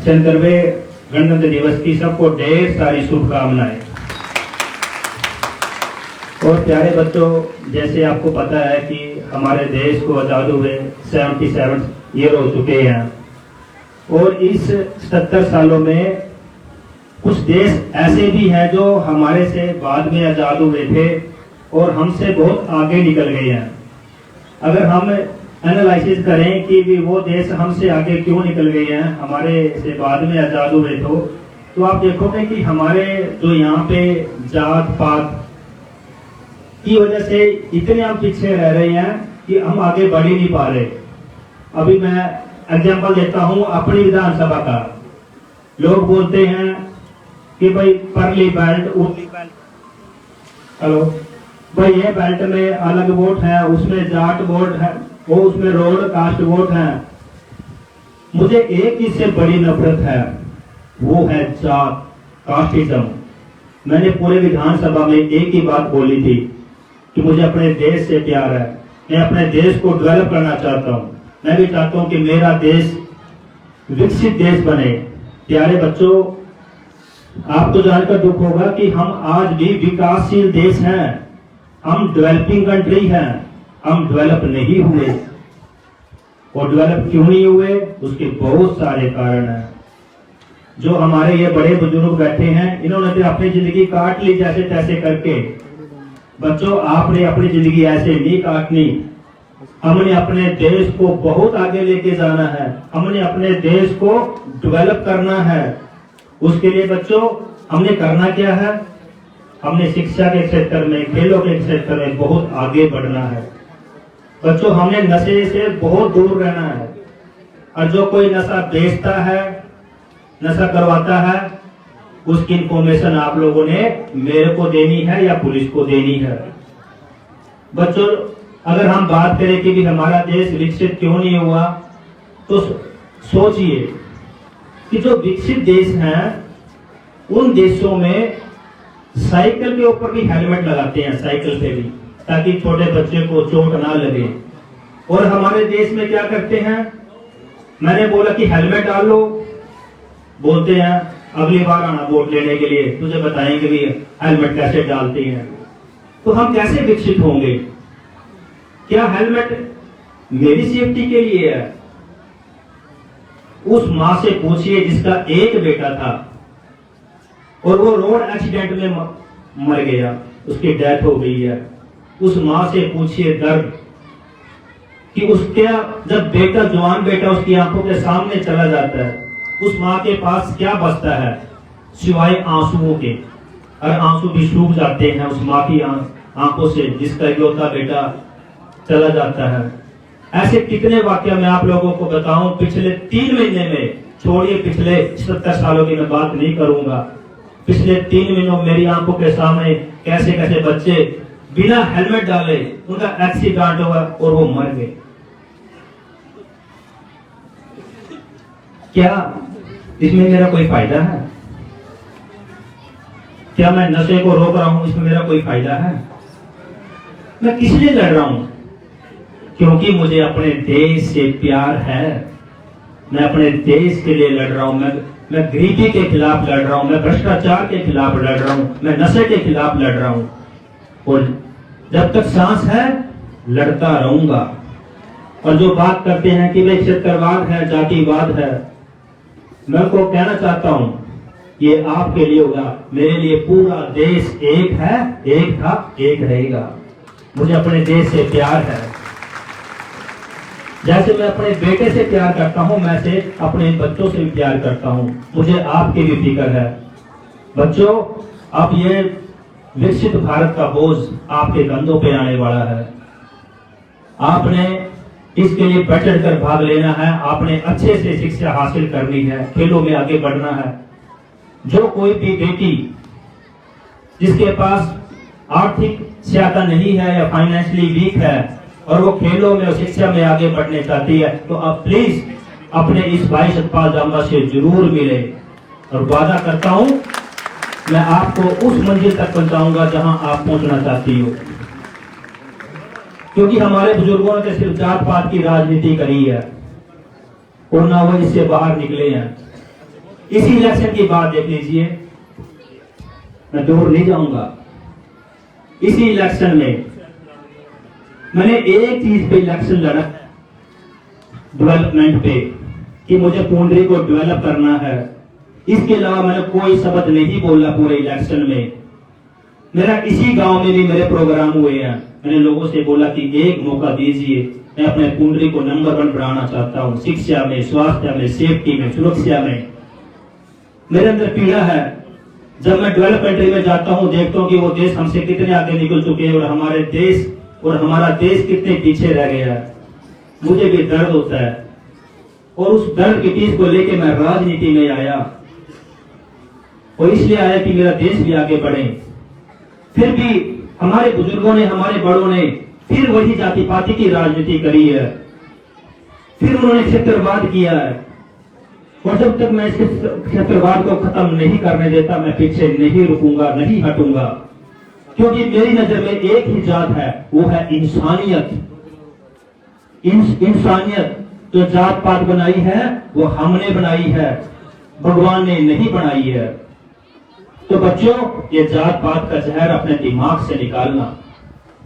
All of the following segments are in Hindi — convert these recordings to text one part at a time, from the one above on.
95वें गणतंत्र दिवस की सबको ढेर सारी शुभकामनाएं। और प्यारे बच्चों, जैसे आपको पता है कि हमारे देश को आजाद हुए 77 ईयर हो चुके हैं और इस 77 सालों में कुछ देश ऐसे भी हैं जो हमारे से बाद में आजाद हुए थे और हमसे बहुत आगे निकल गए हैं। अगर हम एनालिसिस करें कि भी वो देश हमसे आगे क्यों निकल गए हैं, हमारे से बाद में आजाद हुए तो आप देखोगे कि हमारे जो यहाँ पे जात पात की वजह से इतने हम पीछे रह रहे हैं कि हम आगे बढ़ ही नहीं पा रहे। अभी मैं एग्जांपल देता हूँ अपनी विधानसभा का। लोग बोलते हैं कि भाई परली बेल्ट उर्ली बेल्ट, हेलो भाई ये बेल्ट में अलग वोट है, उसमें जाट वोट है, वो उसमें रोड कास्ट वोट है। मुझे एक चीज से बड़ी नफरत है, वो है जात कास्टिज्म। मैंने पूरे विधानसभा में एक ही बात बोली थी कि मुझे अपने देश से प्यार है, मैं अपने देश को डेवलप करना चाहता हूँ। मैं भी चाहता हूँ कि मेरा देश विकसित देश बने। प्यारे बच्चों, आपको जानकर दुख होगा कि हम आज भी विकासशील देश हैं, हम डेवलपिंग कंट्री हैं, हम डेवलप नहीं हुए। और डेवलप क्यों नहीं हुए, उसके बहुत सारे कारण हैं। जो हमारे ये बड़े बुजुर्ग बैठे हैं, इन्होंने तो अपनी जिंदगी काट ली जैसे तैसे करके। बच्चों, आपने अपनी जिंदगी ऐसे नहीं काटनी। हमने अपने देश को बहुत आगे लेके जाना है, हमने अपने देश को डेवलप करना है। उसके लिए बच्चों हमने करना क्या है, हमने शिक्षा के क्षेत्र में, खेलों के क्षेत्र में बहुत आगे बढ़ना है। बच्चों, हमने नशे से बहुत दूर रहना है। और जो कोई नशा बेचता है, नशा करवाता है, उसकी इंफॉर्मेशन आप लोगों ने मेरे को देनी है या पुलिस को देनी है। बच्चों, अगर हम बात करें कि भी हमारा देश विकसित क्यों नहीं हुआ, तो सोचिए कि जो विकसित देश हैं उन देशों में साइकिल के ऊपर भी हेलमेट लगाते हैं, साइकिल पे भी, ताकि छोटे बच्चे को चोट ना लगे। और हमारे देश में क्या करते हैं, मैंने बोला कि हेलमेट डालो, बोलते हैं अगली बार आना वोट लेने के लिए, तुझे बताएंगे भी हेलमेट कैसे डालते हैं। तो हम कैसे विकसित होंगे? क्या हेलमेट मेरी सेफ्टी के लिए है? उस मां से पूछिए जिसका एक बेटा था और वो रोड एक्सीडेंट में मर गया, उसकी डेथ हो गई है। उस मां से पूछिए दर्द कि उसके जब बेटा, जवान बेटा उसकी आंखों के सामने चला जाता है, उस मां के पास क्या बचता है सिवाय आंसुओं के। और आंसू भी सूख जाते हैं उस मां की आंखों से जिसका इकलौता बेटा चला जाता है। ऐसे कितने वाक्य मैं आप लोगों को बताऊं पिछले 3 महीने में, छोड़िए पिछले 70 सालों की मैं बात नहीं करूंगा। पिछले 3 महीनों मेरी आंखों के सामने कैसे कैसे बच्चे बिना हेलमेट डाले उनका एक्सीडेंट हुआ और वो मर गए। क्या इसमें मेरा कोई फायदा है? क्या मैं नशे को रोक रहा हूं, इसमें मेरा कोई फायदा है? मैं किस लिए लड़ रहा हूं? क्योंकि मुझे अपने देश से प्यार है। मैं अपने देश के लिए लड़ रहा हूं। मैं गरीबी के खिलाफ लड़ रहा हूं, मैं भ्रष्टाचार के खिलाफ लड़ रहा हूं, मैं नशे के खिलाफ लड़ रहा हूं। और जब तक सांस है लड़ता रहूंगा। और जो बात करते हैं कि भाई क्षेत्रवाद है, जातिवाद है, मैं उनको कहना चाहता हूं ये आपके लिए होगा, मेरे लिए पूरा देश एक है, एक था, एक रहेगा। मुझे अपने देश से प्यार है। जैसे मैं अपने बेटे से प्यार करता हूं, मैं से अपने बच्चों से भी प्यार करता हूं। मुझे आपकी भी फिक्र है। बच्चों, अब ये विकसित भारत का बोझ आपके कंधों पे आने वाला है। आपने इसके लिए बढ़ चढ़ कर भाग लेना है। आपने अच्छे से शिक्षा हासिल करनी है, खेलों में आगे बढ़ना है। जो कोई भी बेटी जिसके पास आर्थिक सहायता नहीं है या फाइनेंशियली वीक है और वो खेलों में और शिक्षा में आगे बढ़ने चाहती है, तो आप प्लीज अपने इस भाई सतपाल जांबा से जरूर मिले। और वादा करता हूं मैं आपको उस मंजिल तक पहुंचाऊंगा जहां आप पहुंचना चाहती हो। क्योंकि हमारे बुजुर्गों ने सिर्फ जात पात की राजनीति करी है और ना वो इससे बाहर निकले हैं। इसी इलेक्शन की बात देख लीजिए, मैं दूर नहीं जाऊंगा। इसी इलेक्शन में मैंने एक चीज पे इलेक्शन लड़ा, डेवलपमेंट पे, कि मुझे पुंडरी को डेवलप करना है। इसके अलावा मैंने कोई शब्द नहीं बोला पूरे इलेक्शन में। मेरा इसी गांव में भी मेरे प्रोग्राम हुए हैं। मैंने लोगों से बोला कि एक मौका दीजिए, मैं अपने पुंडरी को नंबर 1 बनाना चाहता हूं, शिक्षा में, स्वास्थ्य में, सेफ्टी में, सुरक्षा में। मेरे अंदर पीड़ा है। जब मैं डेवलप कंट्री में जाता हूं, देखता हूं कि वो देश हमसे कितने आगे निकल चुके हैं और हमारा देश कितने पीछे रह गया है। मुझे भी दर्द होता है और उस दर्द की चीज को लेकर मैं राजनीति में आया, और इसलिए आया कि मेरा देश भी आगे बढ़े। फिर भी हमारे बुजुर्गों ने, हमारे बड़ों ने फिर वही जाति पाति की राजनीति करी है, फिर उन्होंने क्षेत्रवाद किया है। और जब तक मैं इस क्षेत्रवाद को खत्म नहीं करने देता, मैं पीछे नहीं रुकूंगा, नहीं हटूंगा। क्योंकि मेरी नजर में एक ही जात है, वो है इंसानियत। इंसानियत जो जात पात बनाई है वो हमने बनाई है, भगवान ने नहीं बनाई है। तो बच्चों, ये जात पात का जहर अपने दिमाग से निकालना,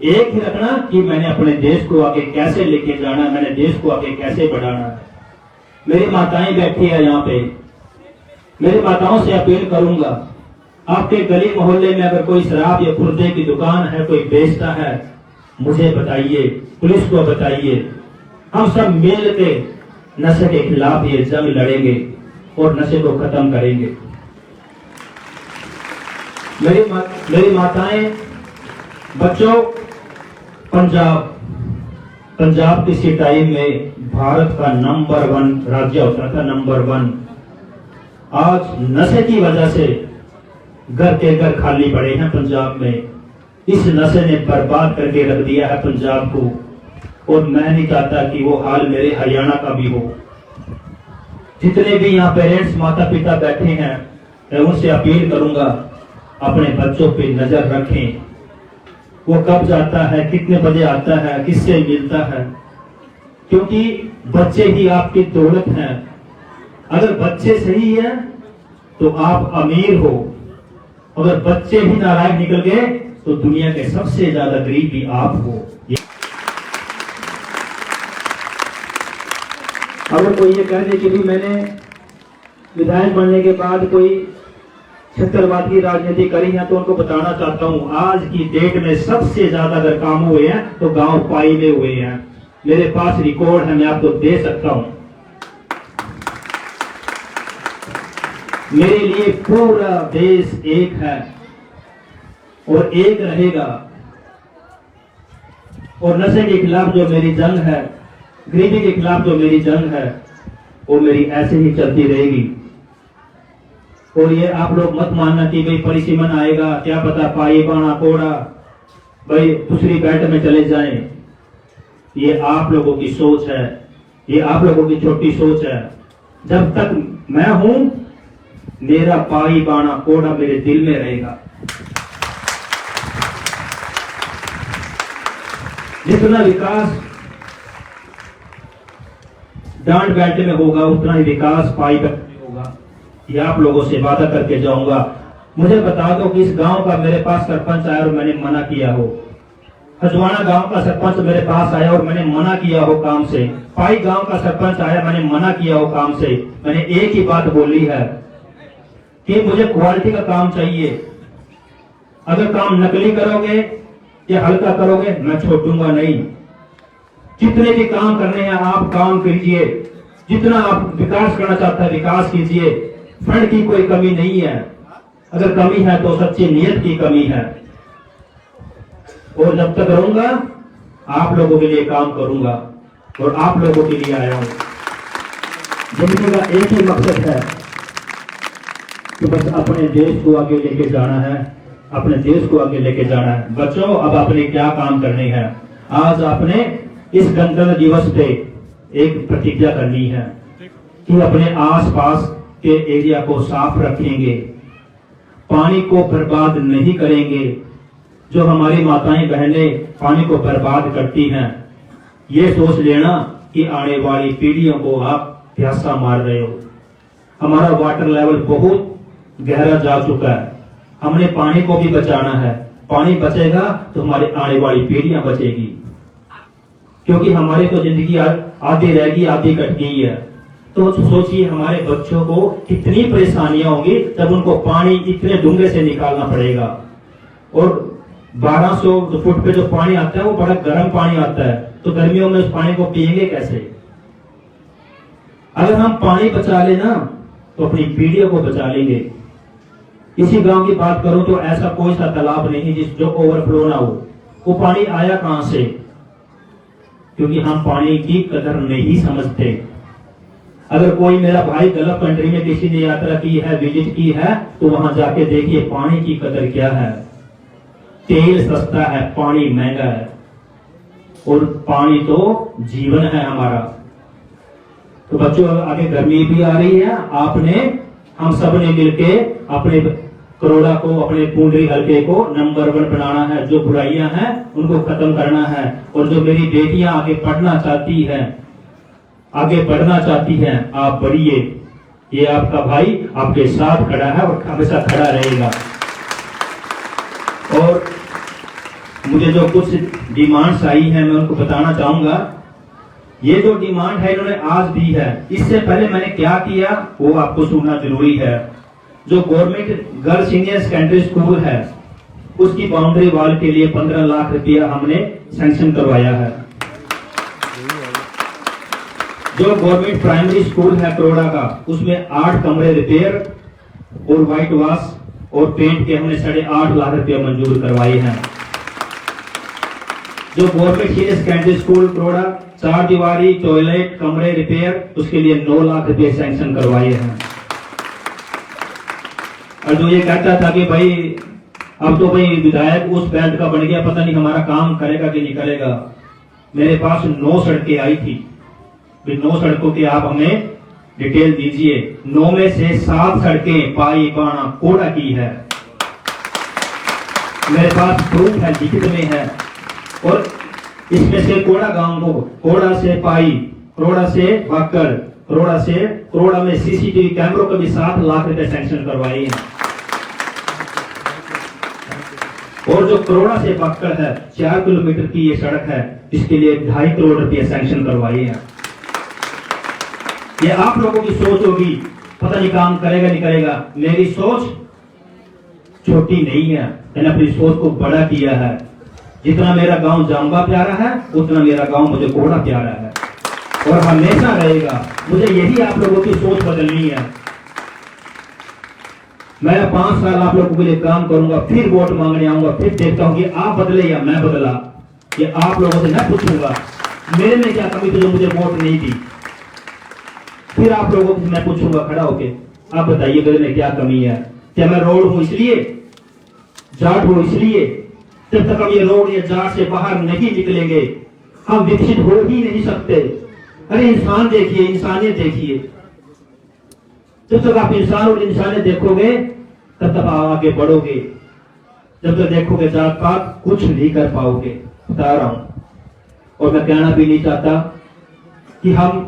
एक ही रखना कि मैंने अपने देश को आगे कैसे लेके जाना है, मैंने देश को आगे कैसे बढ़ाना है। मेरी माताएं बैठी है यहाँ पे, मेरी माताओं से अपील करूंगा, आपके गली मोहल्ले में अगर कोई शराब या खुर्दे की दुकान है, कोई बेचता है, मुझे बताइए, पुलिस को बताइए। हम सब मिल के नशे के खिलाफ ये जंग लड़ेंगे और नशे को खत्म करेंगे। मेरी माताएं, बच्चों, पंजाब किसी टाइम में भारत का नंबर 1 राज्य होता था, नंबर 1। आज नशे की वजह से घर के घर खाली पड़े हैं पंजाब में। इस नशे ने बर्बाद करके रख दिया है पंजाब को, और मैं नहीं चाहता कि वो हाल मेरे हरियाणा का भी हो। जितने भी यहाँ पेरेंट्स, माता पिता बैठे हैं, मैं उनसे अपील करूंगा, अपने बच्चों पे नजर रखें। वो कब जाता है, कितने बजे आता है, किससे मिलता है, क्योंकि बच्चे ही आपकी दौलत हैं। अगर बच्चे सही है तो आप अमीर हो, अगर बच्चे ही नालायक निकल गए तो दुनिया के सबसे ज्यादा गरीब भी आप हो। अगर कोई ये कह दे कि भी मैंने विधायक बनने के बाद कोई क्षेत्रवाद की राजनीति करी है, तो उनको बताना चाहता हूं, आज की डेट में सबसे ज्यादा अगर काम हुए हैं तो गांव पाई में हुए हैं। मेरे पास रिकॉर्ड है, मैं आपको दे सकता हूं। मेरे लिए पूरा देश एक है और एक रहेगा, और नशे के खिलाफ जो मेरी जंग है, गरीबी के खिलाफ जो मेरी जंग है, वो मेरी ऐसे ही चलती रहेगी। और ये आप लोग मत मानना कि भाई परिसीमन आएगा, क्या पता पाई बाणा कोड़ा भाई दूसरी बेल्ट में चले जाएं। ये आप लोगों की सोच है, ये आप लोगों की छोटी सोच है। जब तक मैं हूं, मेरा पाई बाणा कोड़ा मेरे दिल में रहेगा। जितना विकास डांड बेल्ट में होगा, उतना ही विकास पाई बेल्ट में होगा। ये आप लोगों से वादा करके जाऊंगा। मुझे बता दो कि इस गांव का मेरे पास सरपंच आया और मैंने मना किया हो, हजवाना गांव का सरपंच मेरे पास आया और मैंने मना किया हो काम से, पाई गांव का सरपंच आया, मैंने मना किया हो काम से। मैंने एक ही बात बोली है कि मुझे क्वालिटी का काम चाहिए। अगर काम नकली करोगे या हल्का करोगे, मैं छोड़ूंगा नहीं। जितने भी काम करने हैं आप काम कीजिए, जितना आप विकास करना चाहते हैं विकास कीजिए। फंड की कोई कमी नहीं है, अगर कमी है तो सच्ची नीयत की कमी है। और जब तक रहूंगा आप लोगों के लिए काम करूंगा और आप लोगों के लिए आया हूं। जिंदगी का एक ही मकसद है कि बस अपने देश को आगे लेके जाना है, अपने देश को आगे लेके जाना है। बच्चों, अब आपने क्या काम करने हैं? आज आपने इस गणतंत्र दिवस पे एक प्रतिज्ञा करनी है कि अपने आसपास के एरिया को साफ रखेंगे, पानी को बर्बाद नहीं करेंगे। जो हमारी माताएं बहनें पानी को बर्बाद करती हैं, ये सोच लेना कि आने वाली पीढ़ियों को आप प्यासा मार रहे हो। हमारा वाटर लेवल बहुत गहरा जा चुका है। हमने पानी को भी बचाना है। पानी बचेगा तो हमारी आने वाली पीढ़ियां बचेगी, क्योंकि हमारी तो जिंदगी आधी रहेगी, आधी कट गई है। तो सोचिए हमारे बच्चों को कितनी परेशानियां होंगी जब उनको पानी इतने डूंगे से निकालना पड़ेगा। और 1200 फुट पे जो पानी आता है वो बड़ा गर्म पानी आता है, तो गर्मियों में उस पानी को पिएंगे कैसे? अगर हम पानी बचा लेना तो अपनी पीढ़ियों को बचा लेंगे। इसी गांव की बात करूं तो ऐसा कोई सा तालाब नहीं जिस जो ओवरफ्लो ना हो। वो पानी आया कहां से? क्योंकि हम पानी की कदर नहीं समझते। अगर कोई मेरा भाई गल्फ कंट्री में किसी ने यात्रा की है, विजिट की है, तो वहां जाके देखिए पानी की कदर क्या है। तेल सस्ता है, पानी महंगा है, और पानी तो जीवन है हमारा। तो बच्चों आगे गर्मी भी आ रही है, हम सब ने मिलके अपने करोड़ा को, अपने पुंडरी हल्के को नंबर 1 बनाना है। जो बुराइयां हैं उनको खत्म करना है। और जो मेरी बेटियां आगे पढ़ना चाहती हैं, आगे बढ़ना चाहती हैं, आप बढ़िए। ये आपका भाई आपके साथ खड़ा है और हमेशा खड़ा रहेगा। और मुझे जो कुछ डिमांड्स आई हैं मैं उनको बताना चाहूंगा। ये जो डिमांड है इन्होंने आज दी है, इससे पहले मैंने क्या किया वो आपको सुनना जरूरी है। जो government girls senior secondary school है उसकी बाउंड्री वॉल के लिए 15 लाख रुपया हमने सैंक्शन करवाया है। जो गवर्नमेंट प्राइमरी स्कूल है करोड़ा का, उसमें 8 कमरे रिपेयर और व्हाइट वॉश और पेंट के हमने 8.5 लाख रुपया मंजूर करवाए हैं। जो गवर्नमेंट सीनियर सेकेंडरी स्कूल करोड़ा 4 दीवारी टॉयलेट कमरे रिपेयर, उसके लिए 9 लाख रुपए सैंक्शन करवाए हैं। और जो ये कहता था कि भाई अब तो भाई विधायक उस बेल्ट का बन गया, पता नहीं हमारा काम करेगा कि नहीं करेगा। मेरे पास 9 सड़कें आई थी, 9 सड़कों की आप हमें डिटेल दीजिए। 9 में से 7 सड़कें पाई बाणा कोड़ा की है। मेरे पास प्रूफ है, लिखित में है। और इसमें से कोड़ा गांव को, कोड़ा से पाई, करोड़ा से बाकर, करोड़ा में सीसीटीवी कैमरों का भी 7 लाख रुपए सैंक्शन करवाए हैं। और जो करोड़ा से बाकर है 4 किलोमीटर की ये सड़क है, इसके लिए 2.5 करोड़ रुपए सैंक्शन करवाए हैं। ये आप लोगों की सोच होगी, पता नहीं काम करेगा नहीं करेगा। मेरी सोच छोटी नहीं है, मैंने अपनी सोच को बड़ा किया है। जितना मेरा गांव जाम्बा प्यारा है उतना मेरा गांव मुझे कोड़ा प्यारा है, और हमेशा रहेगा। मुझे यही आप लोगों की सोच बदलनी है। मैं 5 साल आप लोगों के लिए काम करूंगा, फिर वोट मांगने आऊंगा, फिर देखता हूं कि आप बदले या मैं बदला। ये आप लोगों से मैं पूछूंगा मेरे में क्या कमी थी जो मुझे वोट नहीं दी। फिर आप लोगों से मैं पूछूंगा खड़ा होके, आप बताइए मेरे में क्या कमी है। क्या मैं रोड हूं इसलिए, जाट हूं इसलिए? जब तक हम ये रोड या जाट से बाहर नहीं निकलेंगे हम विकसित हो ही नहीं सकते। अरे इंसान देखिए, इंसानियत देखिए। जब तक आप इंसान और इंसानियत देखोगे तब तक आप आगे बढ़ोगे। जब तक देखोगे जात पात कुछ नहीं कर पाओगे, बता रहा हूं। और मैं कहना भी नहीं चाहता कि हम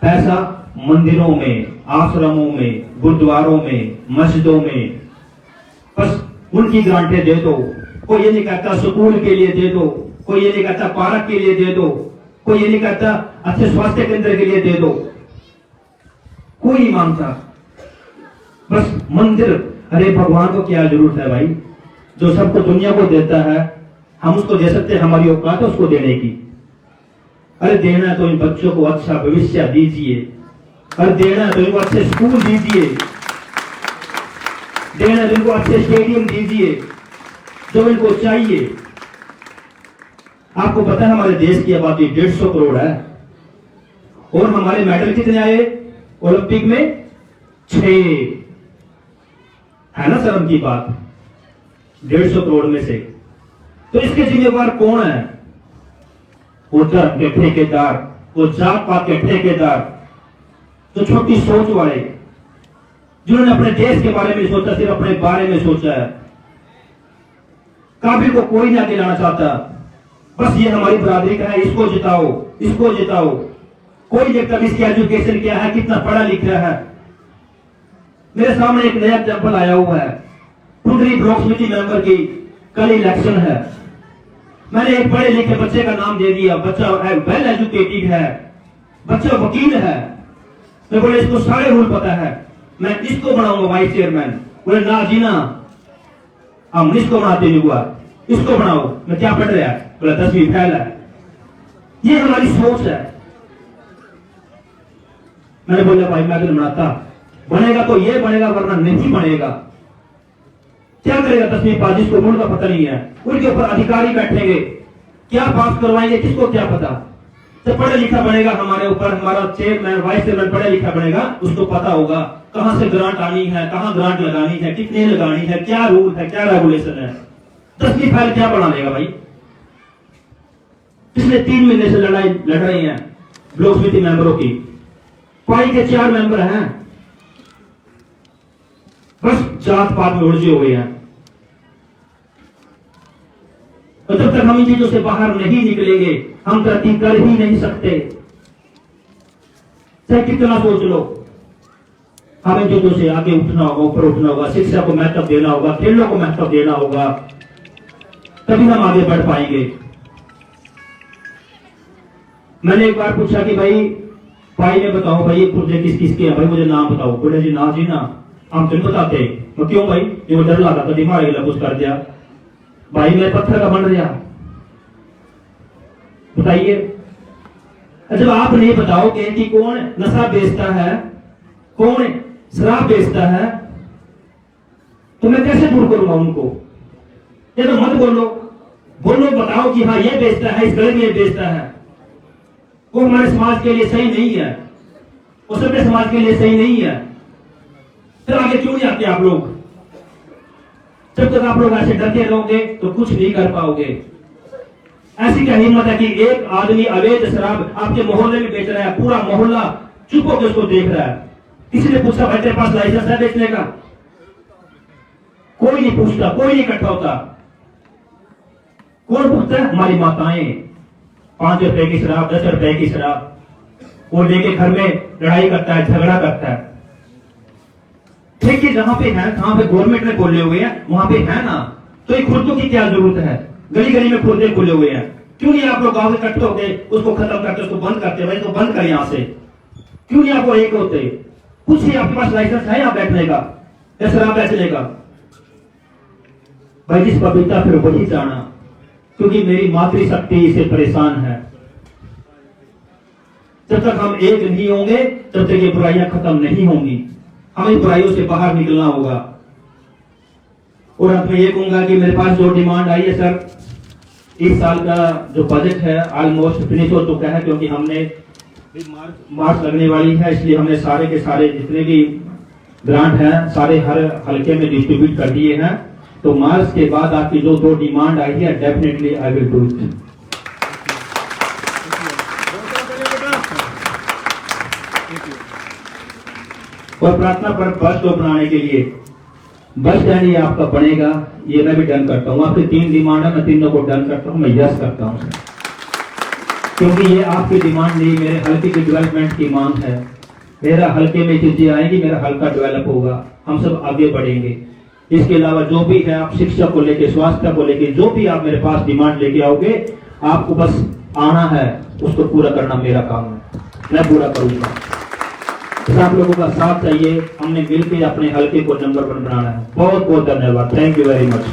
पैसा मंदिरों में, आश्रमों में, गुरुद्वारों में, मस्जिदों में बस उनकी ग्रांटें दे दो। कोई ये नहीं कहता स्कूल के लिए दे दो, कोई ये नहीं कहता पार्क के लिए दे दो, कोई ये नहीं कहता अच्छे स्वास्थ्य केंद्र के लिए दे दो। कोई नहीं मांगता, बस मंदिर। अरे भगवान को क्या जरूरत है भाई? जो सबको दुनिया को देता है हम उसको दे सकते हैं, हमारी औकात है उसको देने की। अरे देना तो इन बच्चों को अच्छा भविष्य दीजिए, अरे देना तो इनको अच्छे स्कूल दीजिए, देना तो इनको अच्छे स्टेडियम दीजिए जो इनको चाहिए। आपको पता है हमारे देश की आबादी 150 करोड़ है, और हमारे मेडल कितने आए ओलंपिक में? 6। है ना शर्म की बात? 150 करोड़ में से। तो इसके जिम्मेवार कौन है? वो धर्म के ठेकेदार, वो जात पात के ठेकेदार, जो छोटी सोच वाले, जिन्होंने अपने देश के बारे में सोचा, सिर्फ अपने बारे में सोचा है। काबिल को कोई नहीं आगे लाना चाहता, बस ये हमारी बरादरी का है, इसको जिताओ, इसको जिताओ। कोई देखता इसकी एजुकेशन क्या है, कितना पढ़ा लिखा है। मेरे सामने एक नया एग्जाम्पल आया हुआ है, टुंडरी ब्लॉक समिति मेंबर की कल इलेक्शन है। मैंने एक पढ़े लिखे बच्चे का नाम दे दिया, बच्चा वेल एजुकेटेड है, बच्चा वकील है। मैं बोले इसको सारे रूल पता है, मैं इसको बनाऊंगा वाइस चेयरमैन। बोले ना जी ना, हम इसको बनाते नहीं हुआ, इसको बनाओ। मैं क्या पढ़ रहा है? बोला 10वीं फेल है। ये हमारी सोच है। मैंने बोला भाई मैं तो बनाता, बनेगा तो ये बनेगा वरना नहीं बनेगा। क्या करेगा 10वीं पास जिसको मूल का पता नहीं है? उनके ऊपर अधिकारी बैठेंगे, क्या पास करवाएंगे किसको क्या पता। तो पढ़ा लिखा बनेगा हमारे ऊपर, हमारा चेयरमैन वाइस चेयरमैन पढ़ा लिखा बनेगा, उसको पता होगा कहां से ग्रांट आनी है, कहां ग्रांट लगानी है, कितनी लगानी है, क्या रूल है, क्या रेगुलेशन है। 10वीं फेल क्या बना लेगा भाई? पिछले 3 महीने से लड़ाई लड़ रही है ब्लॉक समिति मेंबरों की। पाई के 4 मेंबर हैं, बस जात पात में उलझे हुए हैं। तो जब तक हम इन चीजों से बाहर नहीं निकलेंगे हम तरक्की कर ही नहीं सकते। चाहे कितना सोच लो, हमें इन चीजों से आगे उठना होगा, ऊपर उठना होगा, शिक्षा को महत्व देना होगा, खेलों को महत्व देना होगा, तभी हम आगे बढ़ पाएंगे। मैंने एक बार पूछा कि भाई ने बताओ भाई ये पुर्जे किस किस के हैं, भाई मुझे नाम बताओ। बोले जी ना हम तुम बताते। तो क्यों भाई? ये डर लगा था दिमाग कुछ कर दिया। भाई मैं पत्थर का बन रहा, बताइए। जब आप नहीं बताओगे कि कौन नशा बेचता है, कौन शराब बेचता है, तो मैं कैसे दूर करूंगा उनको? ये तो मत बोलो, बताओ कि हाँ ये बेचता है, इस गले में ये बेचता है। वो हमारे समाज के लिए सही नहीं है, वो सभ्य समाज के लिए सही नहीं है। फिर आगे क्यों नहीं आते आप लोग? जब तक आप लोग ऐसे डरते रहोगे तो कुछ नहीं कर पाओगे। ऐसी क्या हिम्मत है कि एक आदमी अवैध शराब आपके मोहल्ले में बेच रहा है, पूरा मोहल्ला चुप होकर उसको देख रहा है। किसी ने पूछा भाई तेरे पास लाइसेंस है बेचने का? कोई नहीं पूछता, कोई नहीं इकट्ठा होता। कौन पूछता है? हमारी माताएं। 5 रुपए की शराब, 10 रुपए की शराब वो लेके घर में लड़ाई करता है, झगड़ा करता है। ठीक है, जहां पे है, जहां पे गवर्नमेंट ने खोले हुए हैं वहां पे है ना, तो ये खुर्दों की क्या जरूरत है? गली गली में खुर्दे खुले हुए हैं, क्यों नहीं आप लोग गांव में इकट्ठे होते उसको खत्म करते, उसको बंद करते? भाई तो बंद कर यहां से, क्यों नहीं आप एक होते? कुछ ही आपके पास लाइसेंस है यहाँ बैठने का या शराब बेचने का? भाई जिस पपीता फिर वही जाना, क्योंकि मेरी मातृशक्ति इसे परेशान है। जब तक हम एक नहीं होंगे तब तक ये बुराइयां खत्म नहीं होंगी। हमें इन बुराइयों से बाहर निकलना होगा। और अंत में ये कहूंगा कि मेरे पास जो डिमांड आई है सर, इस साल का जो बजट है ऑलमोस्ट फिनिश हो चुका है, क्योंकि हमने मार्च लगने वाली है, इसलिए हमने सारे के सारे जितने भी ग्रांट हैं सारे हर हल्के में डिस्ट्रीब्यूट कर दिए हैं। तो मार्च के बाद आपकी जो 2 डिमांड आई है definitely I will do it. और प्रार्थना पर बस स्टॉप बनाने के लिए बस स्टैंड ये आपका बनेगा, ये मैं भी डन करता हूँ। आपकी 3 डिमांड है, मैं तीनों को डन करता हूँ, मैं यस करता हूँ सर, क्योंकि ये आपकी डिमांड नहीं, मेरे हल्के की डेवलपमेंट की मांग है। मेरा हल्के में चीजें आएगी, मेरा हल्का डेवलप होगा, हम सब आगे बढ़ेंगे। इसके अलावा जो भी है आप शिक्षा को लेके, स्वास्थ्य को लेके, जो भी आप मेरे पास डिमांड लेके आओगे, आपको बस आना है, उसको पूरा करना मेरा काम है, मैं पूरा करूंगा। आप लोगों का साथ चाहिए, हमने मिलकर अपने हल्के को नंबर 1 बनाना है। बहुत बहुत धन्यवाद, थैंक यू वेरी मच।